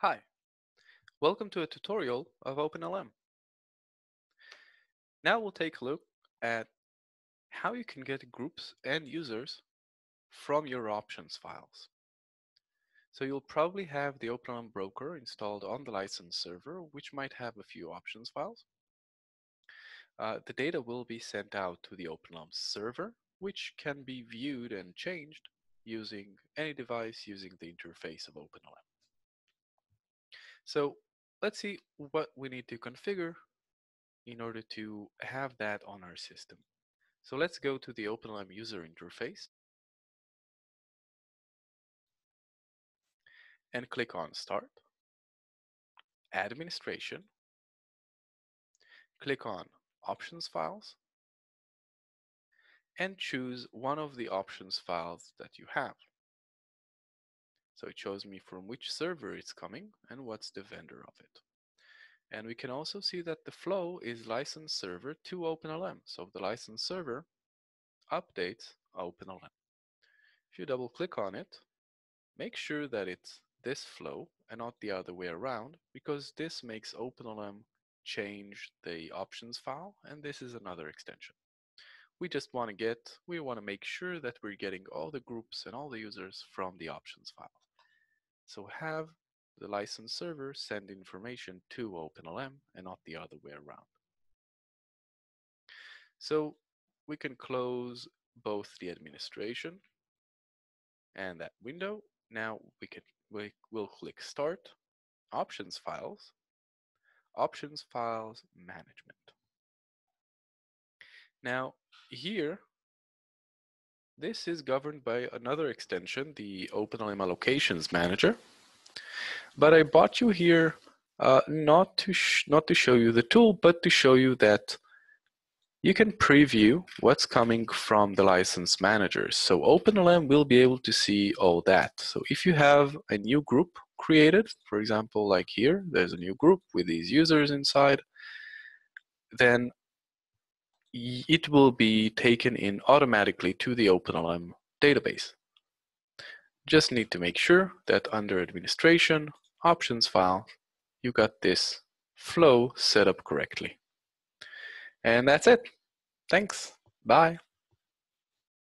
Hi, welcome to a tutorial of OpenLM. Now we'll take a look at how you can get groups and users from your options files. So you'll probably have the OpenLM broker installed on the license server, which might have a few options files. The data will be sent out to the OpenLM server, which can be viewed and changed using any device using the interface of OpenLM. So let's see what we need to configure in order to have that on our system. So let's go to the OpenLM user interface and click on Start, Administration, click on Options Files, and choose one of the options files that you have. So it shows me from which server it's coming and what's the vendor of it. And we can also see that the flow is license server to OpenLM. So the license server updates OpenLM. If you double click on it, make sure that it's this flow and not the other way around, because this makes OpenLM change the options file, and this is another extension. We want to make sure that we're getting all the groups and all the users from the options file. So have the license server send information to OpenLM and not the other way around. So we can close both the administration and that window. Now we'll click Start, Options Files, Options Files Management. Now here, this is governed by another extension, the OpenLM Allocations Manager. But I brought you here not to show you the tool, but to show you that you can preview what's coming from the license managers. So OpenLM will be able to see all that. So if you have a new group created, for example, like here, there's a new group with these users inside, then it will be taken in automatically to the OpenLM database. Just need to make sure that under administration, options file, you got this flow set up correctly. And that's it. Thanks. Bye.